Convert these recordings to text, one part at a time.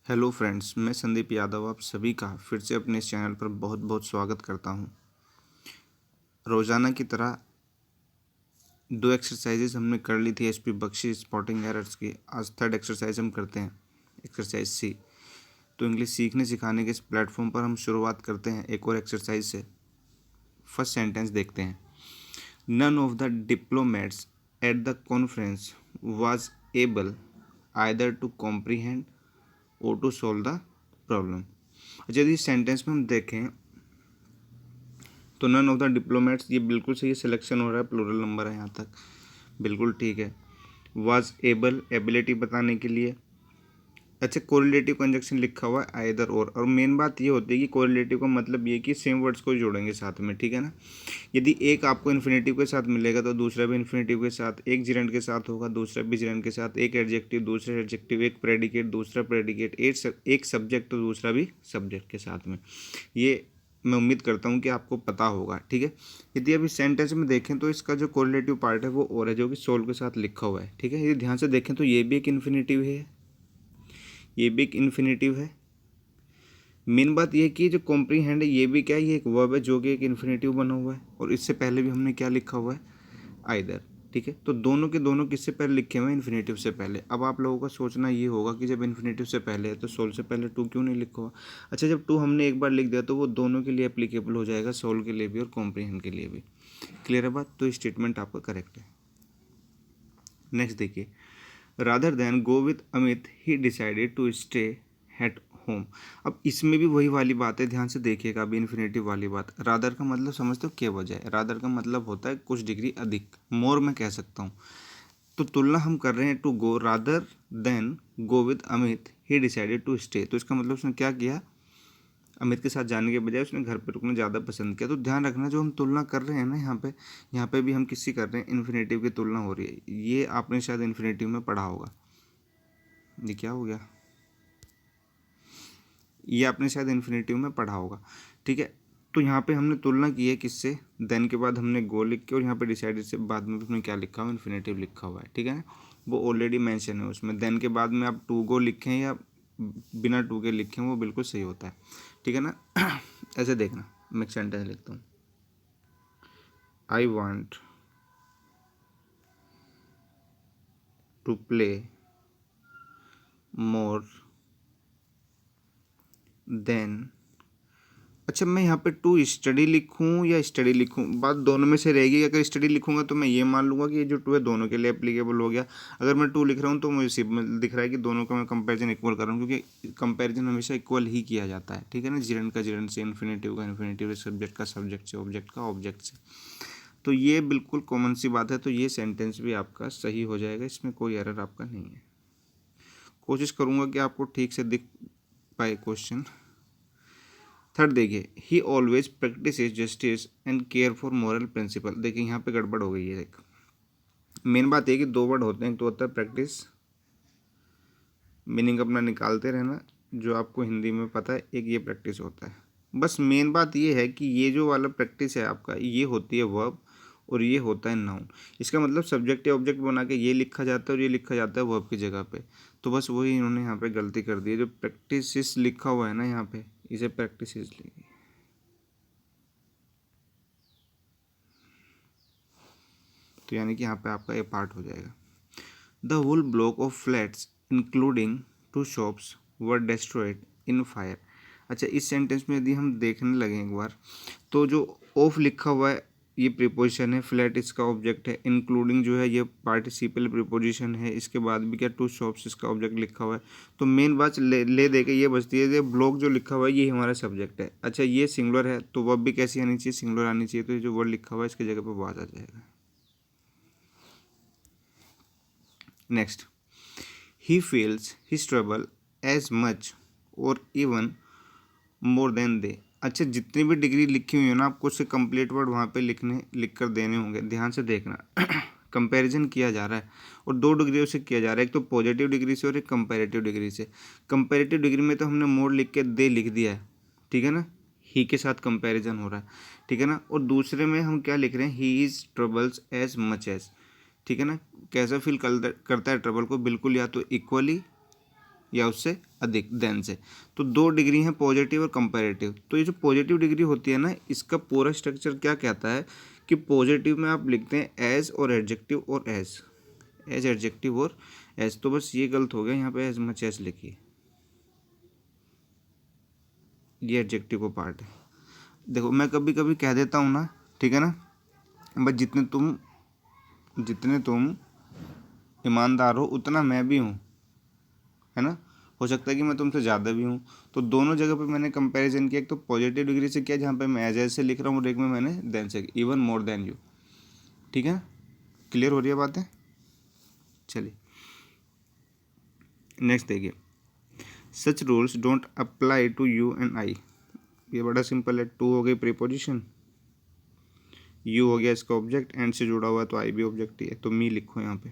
Hello friends, मैं संदीप यादव आप सभी का फिर से अपने इस चैनल पर बहुत बहुत स्वागत करता हूं। रोज़ाना की तरह दो एक्सरसाइजेज हमने कर ली थी एचपी बख्शी स्पॉटिंग एरर्स की। आज थर्ड एक्सरसाइज हम करते हैं, एक्सरसाइज सी। तो इंग्लिश सीखने सिखाने के इस प्लेटफॉर्म पर हम शुरुआत करते हैं एक और एक्सरसाइज से। फर्स्ट सेंटेंस देखते हैं। None of the diplomats at the conference was able either to comprehend or to solve the problem. अच्छा, यदि इस सेंटेंस में हम देखें तो नन ऑफ द डिप्लोमेट्स, ये बिल्कुल सही सिलेक्शन हो रहा है, प्लूरल नंबर है यहाँ तक, बिल्कुल ठीक है। वाज एबल, एबिलिटी बताने के लिए। अच्छा, कोरिलेटिव कंजक्शन लिखा हुआ है आइदर और मेन बात ये होती है कि कोरिलेटिव का मतलब ये कि सेम वर्ड्स को जोड़ेंगे साथ में, ठीक है ना। यदि एक आपको इन्फिनेटिव के साथ मिलेगा तो दूसरा भी इन्फिनेटिव के साथ, एक जिरेंट के साथ होगा दूसरा भी जिरेंट के साथ, एक एडजेक्टिव दूसरा एडजेक्टिव, एक प्रेडिकेट दूसरा प्रेडिकेट, एक सब्जेक्ट तो दूसरा भी सब्जेक्ट के साथ में। ये मैं उम्मीद करता हूँ कि आपको पता होगा, ठीक है। यदि अब इस सेंटेंस में देखें तो इसका जो कोरिलेटिव पार्ट है वो और है, जो कि सोल के साथ लिखा हुआ है, ठीक है। यदि ध्यान से देखें तो ये भी एक इन्फिनेटिव है, ये भी एक इन्फिनेटिव है। मेन बात यह है कि जो कॉम्प्रीहेंड है ये भी क्या है, ये एक वर्ब है जो कि एक इन्फिनेटिव बना हुआ है, और इससे पहले भी हमने क्या लिखा हुआ है, आइदर, ठीक है। तो दोनों के दोनों किससे पहले लिखे हुए हैं, इन्फिनेटिव से पहले। अब आप लोगों का सोचना ये होगा कि जब इन्फिनेटिव से पहले है तो सोल से पहले टू क्यों नहीं लिखा हुआ। अच्छा, जब टू हमने एक बार लिख दिया तो वो दोनों के लिए एप्लीकेबल हो जाएगा, सोल के लिए भी और कॉम्प्रीहेंड के लिए भी। क्लियर है बात, तो स्टेटमेंट आपका करेक्ट है। नेक्स्ट देखिए, rather than go with Amit he decided to stay at home. अब इसमें भी वही वाली बात है, ध्यान से देखिएगा। अभी इन्फिनेटिव वाली बात, रादर का मतलब समझते हो क्या वजह है। रादर का मतलब होता है कुछ डिग्री अधिक, मोर मैं कह सकता हूँ। तो तुलना हम कर रहे हैं to go, rather than go with Amit he decided to stay. तो इसका मतलब उसने क्या किया, अमित के साथ जाने के बजाय उसने घर पर रुकना ज़्यादा पसंद किया। तो ध्यान रखना, जो हम तुलना कर रहे हैं ना यहाँ पे भी हम किसकी कर रहे हैं, इन्फिनेटिव की तुलना हो रही है। ये आपने शायद इन्फिनेटिव में पढ़ा होगा। ये क्या हो गया, ये आपने शायद इन्फिनेटिव में पढ़ा होगा, ठीक है। तो यहाँ पे हमने तुलना की है किससे, देन के बाद हमने गो लिख के, और यहाँ पे डिसाइडेड से बाद में हमने क्या लिखा हुआ, इन्फिनेटिव लिखा हुआ है, ठीक है ना। वो ऑलरेडी मेंशन है उसमें। देन के बाद में आप टू गो लिखें या बिना टू के लिखें वो बिल्कुल सही होता है, ठीक है ना। ऐसे देखना, मैं एक सेंटेंस लिखता हूँ। I want to play more then. अच्छा, मैं यहाँ पे टू स्टडी लिखूँ या स्टडी लिखूँ, बात दोनों में से रहेगी। अगर स्टडी लिखूँगा तो मैं ये मान लूँगा कि ये जो टू है दोनों के लिए एप्लीकेबल हो गया। अगर मैं टू लिख रहा हूँ तो मुझे सिर्फ दिख रहा है कि दोनों का मैं कंपैरिजन इक्वल कर रहा हूँ, क्योंकि कंपैरिजन हमेशा इक्वल ही किया जाता है, ठीक है ना। जिरेंट का जिरेंट से, इन्फिनेटिव का इन्फिनेटिव से, सब्जेक्ट का सब्जेक्ट से, ऑब्जेक्ट का ऑब्जेक्ट से। तो ये बिल्कुल कॉमन सी बात है। तो ये सेंटेंस भी आपका सही हो जाएगा, इसमें कोई एरर आपका नहीं है। कोशिश करूँगा कि आपको ठीक से दिख पाए क्वेश्चन। थर्ड देखिए, he always practise justice and care for moral principle. देखिए यहाँ पे गड़बड़ हो गई है। एक मेन बात है कि दो वर्ड होते हैं, एक तो होता है प्रैक्टिस, मीनिंग अपना निकालते रहना जो आपको हिंदी में पता है, एक ये प्रैक्टिस होता है। बस मेन बात ये है कि ये जो वाला प्रैक्टिस है आपका, ये होती है वर्ब और ये होता है नाउन। इसका मतलब सब्जेक्ट या ऑब्जेक्ट बना के ये लिखा जाता है और ये लिखा जाता है वर्ब की जगह पे। तो बस वही इन्होंने यहाँ पे गलती कर दी है। जो प्रैक्टिस लिखा हुआ है ना यहाँ पे, इसे प्रैक्टिस लिखिए। तो यानी कि यहाँ पे आपका ये पार्ट हो जाएगा। The whole block of flats including two shops were destroyed in fire. अच्छा, इस सेंटेंस में यदि हम देखने लगे एक बार, तो जो ऑफ लिखा हुआ है ये प्रीपोजिशन है, फ्लैट इसका ऑब्जेक्ट है, इंक्लूडिंग जो है ये पार्टिसिपल प्रीपोजिशन है, इसके बाद भी क्या टू शॉप्स इसका ऑब्जेक्ट लिखा हुआ है। तो मेन बात ले दे के ये बचती है, ये ब्लॉक जो लिखा हुआ है ये हमारा सब्जेक्ट है। अच्छा, ये सिंगुलर है तो वर्ब भी कैसी आनी चाहिए, सिंगुलर आनी चाहिए। तो ये जो वर्ड लिखा हुआ है इसकी जगह पर वाज आ जाएगा। Next, he feels his trouble as much or even more than they. अच्छा, जितनी भी डिग्री लिखी हुई है ना, आपको उससे कंप्लीट वर्ड वहाँ पे लिख कर देने होंगे। ध्यान से देखना। कंपैरिजन किया जा रहा है और दो डिग्रियों से किया जा रहा है, एक तो पॉजिटिव डिग्री से और एक कंपैरेटिव डिग्री से। कंपैरेटिव डिग्री में तो हमने मोर लिख के दे लिख दिया है, ठीक है ना, ही के साथ कंपैरिजन हो रहा है, ठीक है ना। और दूसरे में हम क्या लिख रहे हैं, he is troubles as much as, ठीक है ना। कैसा फील करता है ट्रबल को, बिल्कुल या तो इक्वली या उससे अधिक देन से। तो 2 डिग्री हैं, पॉजिटिव और कंपैरेटिव। तो ये जो पॉजिटिव डिग्री होती है ना, इसका पूरा स्ट्रक्चर क्या कहता है कि पॉजिटिव में आप लिखते हैं एज और एडजेक्टिव और एज एडजेक्टिव और एज। तो बस ये गलत हो गया, यहाँ पे एज मच एज लिखिए, ये एडजेक्टिव का पार्ट है। देखो मैं कभी कभी कह देता हूँ ना, ठीक है ना, बस जितने तुम ईमानदार हो उतना मैं भी हूँ, है ना। हो सकता है कि मैं तुमसे ज़्यादा भी हूँ। तो दोनों जगह पे मैंने कंपैरिजन किया, एक तो पॉजिटिव डिग्री से किया जहाँ पे मैं एज से लिख रहा हूँ, और एक में मैंने देन से, इवन मोर देन यू। ठीक है, क्लियर हो रही है बातें। चलिए नेक्स्ट देखिए, such rules don't apply to you and I. ये बड़ा सिंपल है। टू हो गई प्रीपोजिशन, यू हो गया इसका ऑब्जेक्ट, एंड से जुड़ा हुआ है तो आई भी ऑब्जेक्ट ही है, तो मी लिखो यहाँ पे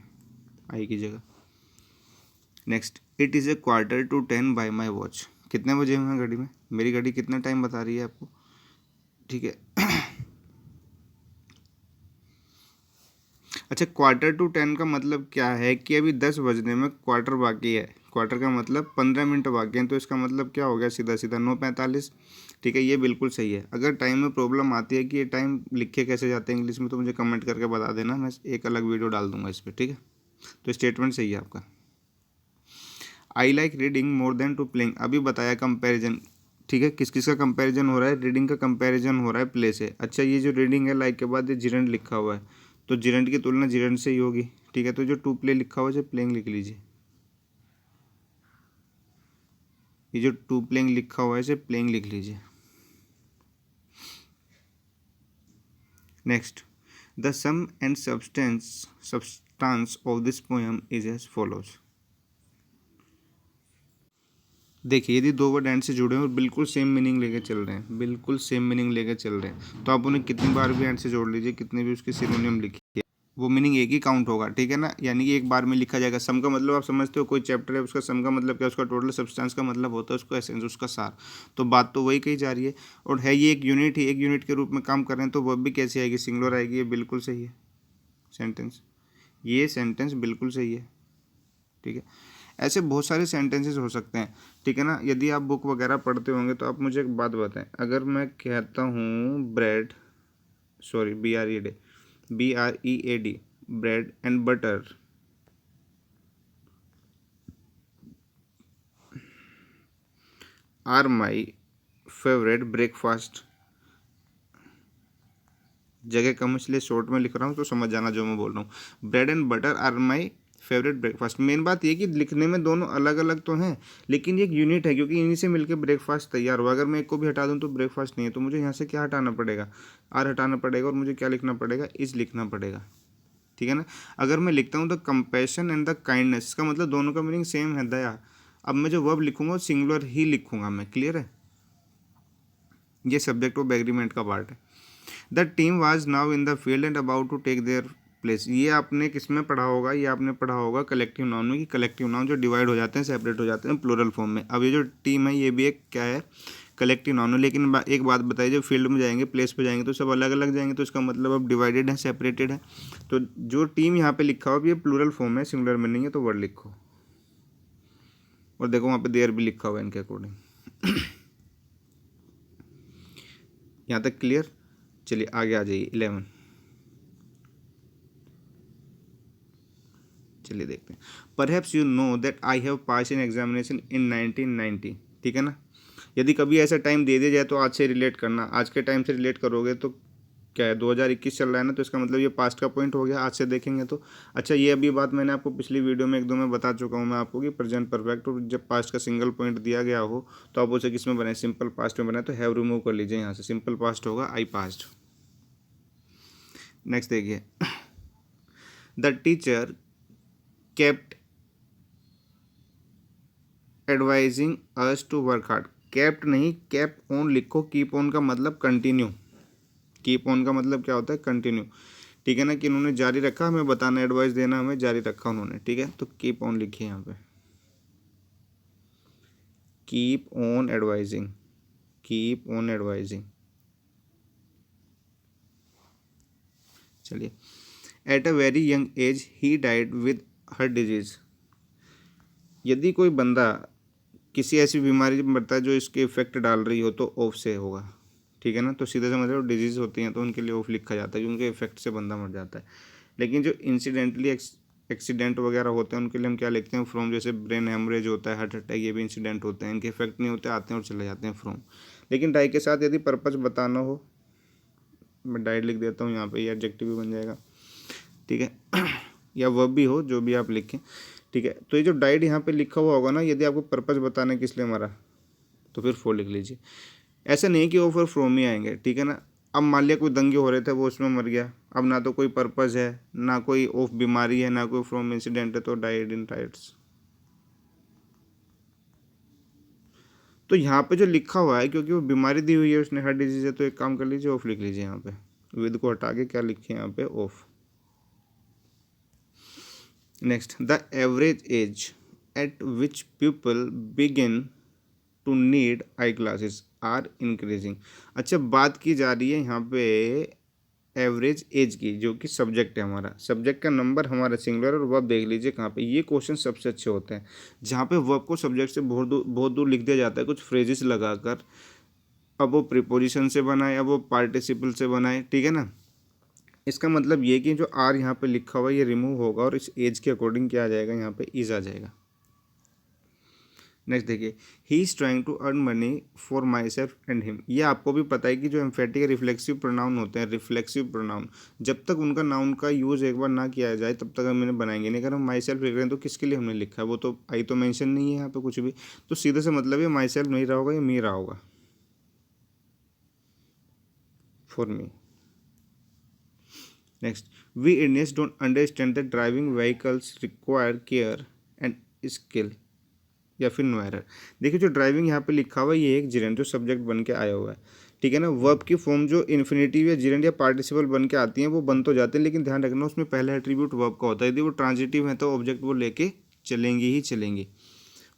आई की जगह। Next, it is a 9:45 bye my watch. कितने बजे हुए हैं घड़ी में, मेरी घड़ी कितना टाइम बता रही है आपको, ठीक है। अच्छा, 9:45 का मतलब क्या है कि अभी 10 बजने में क्वार्टर बाकी है। क्वार्टर का मतलब 15 मिनट बाकी हैं, तो इसका मतलब क्या हो गया, सीधा सीधा 9:45। ठीक है, ये बिल्कुल सही है। अगर टाइम में प्रॉब्लम आती है कि ये टाइम लिखे कैसे जाते हैं इंग्लिश में, तो मुझे कमेंट करके बता देना, मैं एक अलग वीडियो डाल दूंगा इस पर, ठीक है। तो स्टेटमेंट सही है आपका। I like reading more than to playing, अभी बताया कंपैरिजन, ठीक है। किस किस का कंपैरिजन हो रहा है, रीडिंग का कंपैरिजन हो रहा है प्ले से। अच्छा, ये जो रीडिंग है लाइक के बाद ये जिरेंट लिखा हुआ है, तो जिरेंट की तुलना जिरेंट से ही होगी, ठीक है। तो जो टू प्ले लिखा हुआ है, प्लेइंग लिख लीजिए। ये जो टू प्लेइंग लिखा हुआ है इसे प्लेइंग लिख लीजिए। Next, the sum and substance of this poem is as follows. देखिए, यदि 2 वर्ड एंड से जुड़े हैं और बिल्कुल सेम मीनिंग लेके चल रहे हैं, बिल्कुल सेम मीनिंग लेके चल रहे हैं, तो आप उन्हें कितनी बार भी एंड से जोड़ लीजिए, कितने भी उसके सिनोनिम लिखिए, वो मीनिंग एक ही काउंट होगा, ठीक है ना। यानी कि एक बार में लिखा जाएगा। सम का मतलब आप समझते हो, कोई चैप्टर है उसका सम का मतलब क्या, उसका टोटल। सब्सटेंस का मतलब होता है उसका एसेंस, उसका सार। तो बात तो वही कही जा रही है, और है ये एक यूनिट ही, एक यूनिट के रूप में काम कर रहे हैं, तो वह भी कैसे आएगी, सिंगुलर आएगी। ये बिल्कुल सही है सेंटेंस, ये सेंटेंस बिल्कुल सही है, ठीक है। ऐसे बहुत सारे सेंटेंसेस हो सकते हैं, ठीक है ना। यदि आप बुक वगैरह पढ़ते होंगे तो आप मुझे एक बात बताएं, अगर मैं कहता हूँ bread, sorry BREAD, bread and butter are my favourite breakfast. जगह कम इसलिए शॉर्ट में लिख रहा हूँ, तो समझ जाना जो मैं बोल रहा हूँ। Bread and butter are my favourite breakfast. मेन बात ये कि लिखने में दोनों अलग अलग तो हैं, लेकिन ये एक यूनिट है, क्योंकि इन्हीं से मिलकर ब्रेकफास्ट तैयार हुआ। अगर मैं एक को भी हटा दूँ तो ब्रेकफास्ट नहीं है, तो मुझे यहाँ से क्या हटाना पड़ेगा, आर हटाना पड़ेगा, और मुझे क्या लिखना पड़ेगा, इज लिखना पड़ेगा, ठीक है ना। अगर मैं लिखता हूँ the compassion and the kindness, इसका मतलब दोनों का मीनिंग सेम है, दया। अब मैं जो वर्ब लिखूंगा सिंगुलर ही लिखूंगा मैं, क्लियर है। ये सब्जेक्ट ऑफ एग्रीमेंट का पार्ट है। The team was now in the field and about to take their place. ये आपने किस में पढ़ा होगा, ये आपने पढ़ा होगा कलेक्टिव नाउन में, कि कलेक्टिव नाउन जो डिवाइड हो जाते हैं, सेपरेट हो जाते हैं प्लूरल फॉर्म में। अब ये जो टीम है ये भी एक क्या है, कलेक्टिव नाउन है। लेकिन एक बात बताइए, जब फील्ड में जाएंगे, प्लेस पे जाएंगे, तो सब अलग अलग जाएंगे, तो इसका मतलब अब डिवाइडेड है, सेपरेटेड है। तो जो टीम यहाँ पे लिखा हुआ है ये प्लूरल फॉर्म है, सिंगुलर में नहीं है, तो वर्ड लिखो। और देखो वहाँ पे देयर भी लिखा हुआ है इनके अकॉर्डिंग। यहाँ तक क्लियर। चलिए आगे आ जाइए 11। चलिए देखते हैं। Perhaps you know that I have pass in examination in 1990। ठीक है ना। यदि कभी ऐसा टाइम दे दिया जाए तो आज से रिलेट करना, आज के टाइम से रिलेट करोगे तो क्या है, 2021 चल रहा है ना, तो इसका मतलब ये पास्ट का पॉइंट हो गया, आज से देखेंगे तो। अच्छा, ये अभी बात मैंने आपको पिछली वीडियो में एक दो में बता चुका हूँ मैं आपको, कि प्रेजेंट परफेक्ट और जब पास्ट का सिंगल पॉइंट दिया गया हो तो आप उसे किस में बनाए, सिंपल पास्ट में बनाए, तो हैव रिमूव कर लीजिए यहाँ से, सिंपल पास्ट होगा आई पास्ट। नेक्स्ट देखिए, the teacher kept advising us to work hard. Kept नहीं, केप ऑन लिखो। कीप ऑन का मतलब कंटिन्यू, कीप ऑन का मतलब क्या होता है, कंटिन्यू, ठीक है ना। कि उन्होंने जारी रखा, हमें बताना, एडवाइस देना, हमें जारी रखा उन्होंने, ठीक है। तो कीप ऑन लिखिए यहाँ पे, keep on advising, keep on advising. चलिए, at a very young age he died with her disease. यदि कोई बंदा किसी ऐसी बीमारी में बढ़ता है जो इसके इफेक्ट डाल रही हो तो ऑफ से होगा, ठीक है ना। तो सीधे समझ रहे हो, डिजीज़ होती हैं तो उनके लिए ऑफ लिखा जाता है, क्योंकि इफेक्ट से बंदा मर जाता है। लेकिन जो इंसिडेंटली एक्सीडेंट वगैरह होते हैं उनके लिए हम क्या लिखते हैं, फ्रॉम। जैसे ब्रेन हेमरेज होता है, हार्ट अटैक, ये भी इंसिडेंट होते हैं, इनके इफेक्ट नहीं होते, आते हैं और चले जाते हैं, फ्रॉम। लेकिन डाई के साथ यदि पर्पज बताना हो, मैं डाइट लिख देता हूँ यहाँ पे, ये एडजेक्टिव भी बन जाएगा, ठीक है या वर्ब भी हो, जो भी आप लिखें, ठीक है। तो ये जो डाइट यहाँ पे लिखा हुआ होगा ना, यदि आपको पर्पज बताने किस लिए मारा तो फिर फॉर लिख लीजिए। ऐसा नहीं कि वो फिर फ्रॉम ही आएंगे, ठीक है ना। अब मान लिया कोई दंगे हो रहे थे, वो उसमें मर गया, अब ना तो कोई पर्पज है, ना कोई ऑफ बीमारी है, ना कोई फ्रॉम इंसिडेंट है, तो डाइड इन राइट्स। तो यहाँ पे जो लिखा हुआ है, क्योंकि वो बीमारी दी हुई है उसने, हार्ट डिजीज है, तो एक काम कर लीजिए, ऑफ लिख लीजिए यहाँ पे, विद को हटा के क्या लिखे यहाँ पे, of. Next, the average age at which people begin to need eye glasses are increasing. अच्छा, बात की जा रही है यहाँ पे एवरेज एज की, जो कि सब्जेक्ट है हमारा, सब्जेक्ट का नंबर हमारा सिंगुलर, और वर्ब देख लीजिए कहाँ पे। ये क्वेश्चन सबसे अच्छे होते हैं जहाँ पे वर्ब को सब्जेक्ट से बहुत दूर लिख दिया जाता है कुछ फ्रेजेस लगाकर। अब वो प्रीपोजिशन से बनाए, अब वो पार्टिसिपल से बनाए, ठीक है ना। इसका मतलब ये कि जो आर यहाँ पे लिखा हुआ है ये रिमूव होगा और इस एज के अकॉर्डिंग क्या आ जाएगा, यहाँ पे इज आ जाएगा। नेक्स्ट देखिए, he is trying to earn money for myself and him. ये आपको भी पता है कि जो एम्फेटिक रिफ्लेक्सिव प्रोनाउन होते हैं, रिफ्लेक्सिव प्रोनाउन, जब तक उनका नाउन का यूज़ एक बार ना किया जाए तब तक हम इन्हें बनाएंगे नहीं। अगर हम माई सेल्फ लिख रहे हैं तो किसके लिए हमने लिखा है, वो तो आई तो मेंशन नहीं है यहाँ पे कुछ भी, तो सीधे से मतलब ये माई सेल्फ नहीं रहा होगा, ये मी रहा होगा, for me. Next, we Indians don't understand that driving vehicles require care and skill, या फिर नो एरर। देखिए, जो ड्राइविंग यहाँ पे लिखा हुआ है ये एक जिरेंट जो सब्जेक्ट बन के आया हुआ है, ठीक है ना। वर्ब की फॉर्म जो इन्फिनेटिव या जिरेंट या पार्टिसिपल बन के आती हैं वो बन तो जाते हैं, लेकिन ध्यान रखना उसमें पहला एट्रीब्यूट वर्ब का होता है। यदि वो ट्रांजिटिव है तो ऑब्जेक्ट वो लेके चलेंगे ही चलेंगे,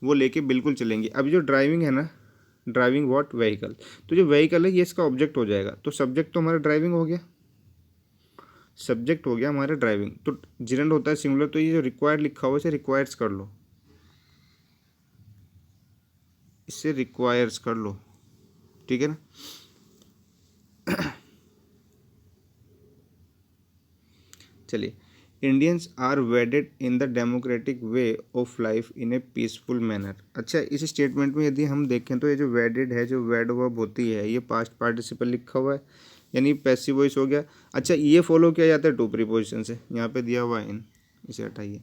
वो लेके बिल्कुल चलेंगे। अब जो ड्राइविंग है ना, ड्राइविंग वॉट व्हीकल, तो जो व्हीकल है ये इसका ऑब्जेक्ट हो जाएगा, तो सब्जेक्ट तो हमारा ड्राइविंग हो गया, सब्जेक्ट हो गया हमारा ड्राइविंग, तो जिरेंट होता है सिंगुलर, तो ये जो रिक्वायर्ड लिखा हुआ है इसे रिक्वायर्स कर लो, इससे रिक्वायर्स कर लो, ठीक है ना। चलिए, Indians are wedded in the democratic way of life in a peaceful manner. अच्छा, इस स्टेटमेंट में यदि हम देखें तो ये जो वेडेड है, जो वेड वर्ब होती है, ये पास्ट पार्टिसिपल लिखा हुआ है, यानी पैसिव वॉइस हो गया। अच्छा, ये फॉलो किया जाता है टू प्रीपोजिशन से, यहाँ पे दिया हुआ है इन, इसे हटाइए।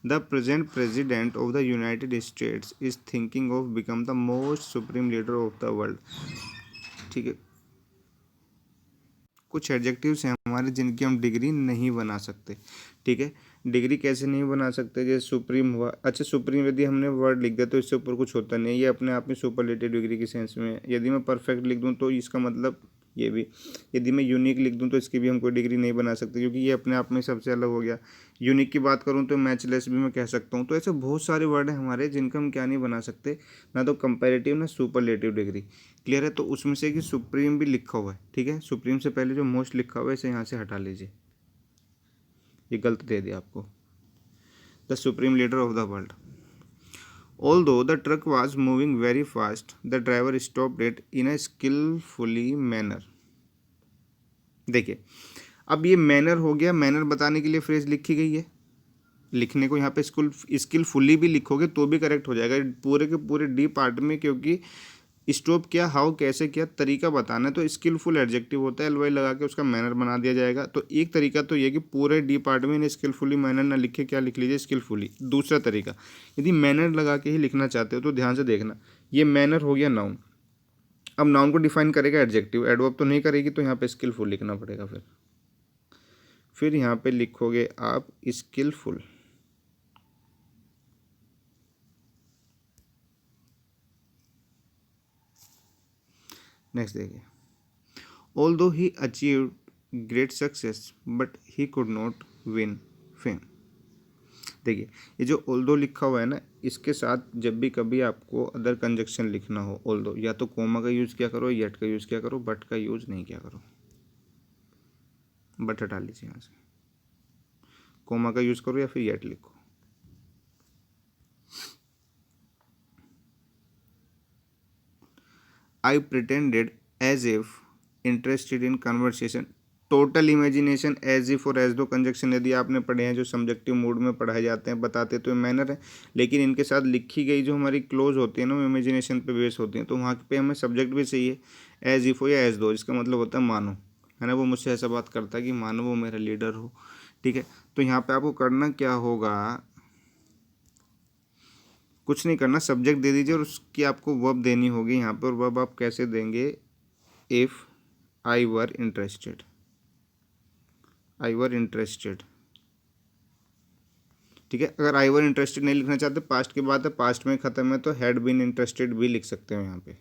The present president of the United states is thinking of become the most supreme leader of the world, ठीक है। कुछ एडजेक्टिव्स हैं हमारे जिनकी हम डिग्री नहीं बना सकते, ठीक है। डिग्री कैसे नहीं बना सकते, जैसे सुप्रीम हुआ। अच्छा, सुप्रीम यदि हमने वर्ड लिख दिया तो इससे ऊपर कुछ होता नहीं है, ये अपने आप में सुपरलेटिव डिग्री की सेंस में है। यदि मैं परफेक्ट लिख दूँ तो इसका मतलब ये भी, यदि मैं यूनिक लिख दूँ तो इसकी भी हम कोई डिग्री नहीं बना सकते, क्योंकि ये अपने आप में सबसे अलग हो गया। यूनिक की बात करूँ तो मैचलेस भी मैं कह सकता हूँ। तो ऐसे बहुत सारे वर्ड हैं हमारे जिनका हम क्या नहीं बना सकते, ना तो कंपैरेटिव ना सुपरलेटिव डिग्री। क्लियर है, तो उसमें से कि सुप्रीम भी लिखा हुआ है, ठीक है। सुप्रीम से पहले जो मोस्ट लिखा हुआ है इसे यहाँ से हटा लीजिए, ये गलत दे दिया आपको। The supreme leader of the world. Although the truck was moving very fast, the driver stopped it in a skillfully manner. देखिए, अब ये मैनर हो गया, मैनर बताने के लिए फ्रेज लिखी गई है। लिखने को यहाँ पे स्किलफुली भी लिखोगे तो भी करेक्ट हो जाएगा पूरे के पूरे डी पार्ट में, क्योंकि स्टॉप किया, हाउ कैसे किया, तरीका बताना है, तो स्किलफुल एडजेक्टिव होता है, एलवाई लगा के उसका मैनर बना दिया जाएगा। तो एक तरीका तो ये कि पूरे डी पार्ट में स्किलफुली मैनर ना लिखे, क्या लिख लीजिए, स्किलफुली। दूसरा तरीका, यदि मैनर लगा के ही लिखना चाहते हो तो ध्यान से देखना, ये मैनर हो गया नाउन। अब नाउन को डिफाइन करेगा एडजेक्टिव, एडवर्ब तो नहीं करेगी, तो यहाँ पे स्किलफुल लिखना पड़ेगा। फिर यहाँ पे लिखोगे आप स्किलफुल। नेक्स्ट देखिए, although he achieved great success but he could not win fame. देखिए, ये जो ऑल्दो लिखा हुआ है ना, इसके साथ जब भी कभी आपको अदर कंजक्शन लिखना हो, ऑल्दो या तो कोमा का यूज़ क्या करो, येट का यूज़ क्या करो, बट का यूज़ नहीं क्या करो। बट हटा लीजिए यहाँ से, कोमा का यूज़ करो या फिर येट लिखो। I pretended as if interested in conversation. Total imagination, as if और एज दो कंजक्शन यदि आपने पढ़े हैं जो सब्जेक्टिव मूड में पढ़ाए जाते हैं, बताते तो मैनर है, लेकिन इनके साथ लिखी गई जो हमारी क्लोज होती है ना वो इमेजिनेशन पे बेस होती हैं। तो वहाँ पे हमें सब्जेक्ट भी चाहिए एज इफ हो या एज दो, जिसका मतलब होता है मानो, है ना। वो मुझसे ऐसा बात करता है कि मानो वो मेरा लीडर हो, ठीक है। तो यहाँ पे आपको करना क्या होगा, कुछ नहीं करना, सब्जेक्ट दे दीजिए और उसकी आपको वर्ब देनी होगी यहाँ पर। वर्ब आप कैसे देंगे, if I were interested, I were interested, ठीक है। अगर आई वर इंटरेस्टेड नहीं लिखना चाहते, पास्ट की बात है, पास्ट में ख़त्म है, तो हैड बीन इंटरेस्टेड भी लिख सकते हो यहाँ पे,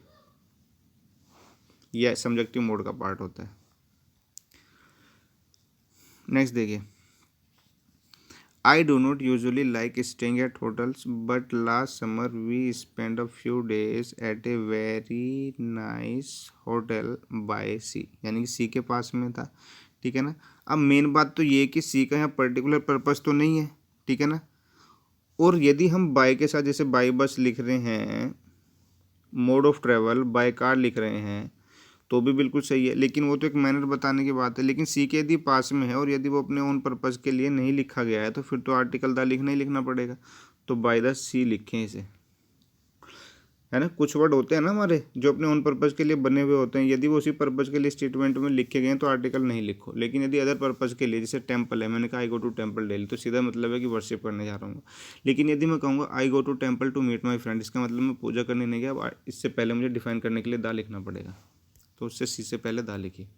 यह सब्जेक्टिव मोड का पार्ट होता है। नेक्स्ट देखिए, I do not usually like staying at hotels but last summer we spend a few days at a very nice hotel by sea, यानी कि सी के पास में था, ठीक है ना। अब मेन बात तो ये है कि सी का यहाँ पर्टिकुलर पर्पस तो नहीं है, ठीक है ना। और यदि हम बाय के साथ जैसे बाय बस लिख रहे हैं, mode of travel by car लिख रहे हैं, तो भी बिल्कुल सही है, लेकिन वो तो एक मैनर बताने की बात है। लेकिन सी के यदि पास में है और यदि वो अपने ओन पर्पज़ के लिए नहीं लिखा गया है तो फिर तो आर्टिकल द लिखना ही लिखना पड़ेगा। तो बाय द सी लिखें इसे, है ना। कुछ वर्ड होते हैं ना हमारे जो अपने ओन पर्पज़ के लिए बने हुए होते हैं, यदि वो उसी पर्पज़ के लिए स्टेटमेंट में लिखे गए हैं तो आर्टिकल नहीं लिखो। लेकिन यदि अदर पर्पज़ के लिए, जैसे टेम्पल है, मैंने कहा आई गो टू टेम्पल डेली, तो सीधा मतलब है कि वर्शिप करने जा रहा हूँ। लेकिन यदि मैं कहूँगा I go to temple to meet my friend, इसका मतलब मैं पूजा करने नहीं गया, इससे पहले मुझे डिफाइन करने के लिए दा लिखना पड़ेगा, तो उससे सी से पहले दा लिखिए।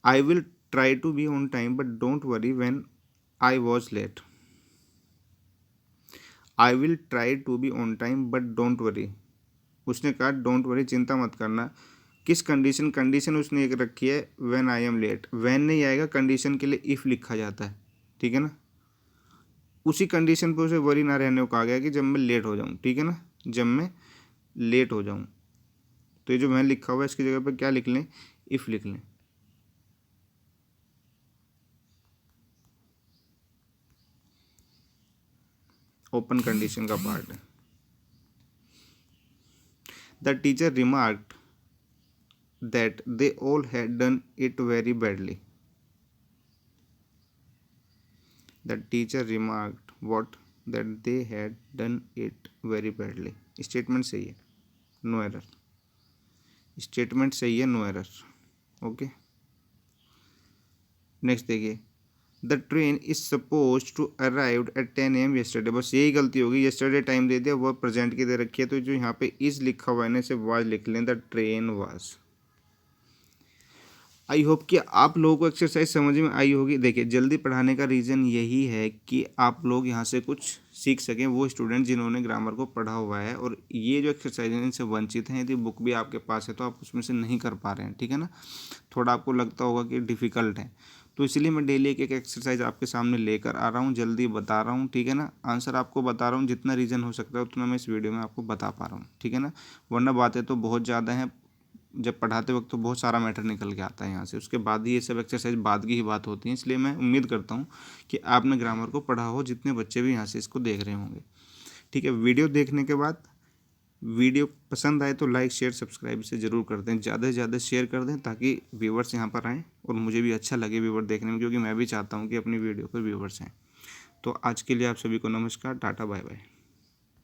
I will try to be on time but don't worry when I was late. I will try to be on time but don't worry, उसने कहा डोंट वरी, चिंता मत करना। किस कंडीशन, कंडीशन उसने एक रखी है when I am late, when नहीं आएगा, कंडीशन के लिए इफ़ लिखा जाता है, ठीक है ना। उसी कंडीशन पे उसे वरी ना रहने को कहा गया कि जब मैं लेट हो जाऊँ, ठीक है ना, जब मैं लेट हो जाऊँ। तो ये जो मैं लिखा हुआ है इसकी जगह पर क्या लिख लें, इफ़ लिख लें। ओपन कंडीशन का पार्ट है। The teacher remarked that they all had done it very badly. The teacher remarked what, that they had done it very badly. Statement सही है, नो एरर, स्टेटमेंट सही है, नो एरर, ओके। नेक्स्ट देखिए, the train is suppose to arrived at 10 AM yesterday, बस यही गलती होगी, yesterday time दे दिया, वो प्रेजेंट की दे रखी है, तो जो यहाँ पे इज लिखा हुआ है ना, इसे वाज लिख लें, the train was. I hope कि आप लोगों को एक्सरसाइज समझ में आई होगी। देखिए, जल्दी पढ़ाने का रीज़न यही है कि आप लोग यहाँ से कुछ सीख सकें, वो स्टूडेंट जिन्होंने ग्रामर को पढ़ा हुआ है। और ये जो एक्सरसाइज है इनसे वंचित हैं, यदि बुक भी आपके पास है तो आप उसमें से नहीं कर पा रहे हैं, ठीक है ना। थोड़ा आपको लगता होगा कि डिफ़िकल्ट है, तो इसलिए मैं डेली एक एक एक्सरसाइज आपके सामने लेकर आ रहा हूँ, जल्दी बता रहा हूँ, ठीक है ना। आंसर आपको बता रहा हूँ, जितना रीज़न हो सकता है उतना मैं इस वीडियो में आपको बता पा रहा हूँ, ठीक है ना। वरना बातें तो बहुत ज़्यादा हैं, जब पढ़ाते वक्त तो बहुत सारा मैटर निकल के आता है यहाँ से, उसके बाद ही ये सब एक्सरसाइज बाद की ही बात होती है। इसलिए मैं उम्मीद करता हूँ कि आपने ग्रामर को पढ़ा हो, जितने बच्चे भी यहाँ से इसको देख रहे होंगे, ठीक है। वीडियो देखने के बाद वीडियो पसंद आए तो लाइक शेयर सब्सक्राइब से ज़रूर कर दें, ज़्यादा से ज़्यादा शेयर कर दें ताकि व्यूवर्स यहाँ पर आएँ और मुझे भी अच्छा लगे व्यूवर देखने में, क्योंकि मैं भी चाहता हूँ कि अपनी वीडियो पर व्यूवर्स आएँ। तो आज के लिए आप सभी को नमस्कार, टाटा, बाय बाय।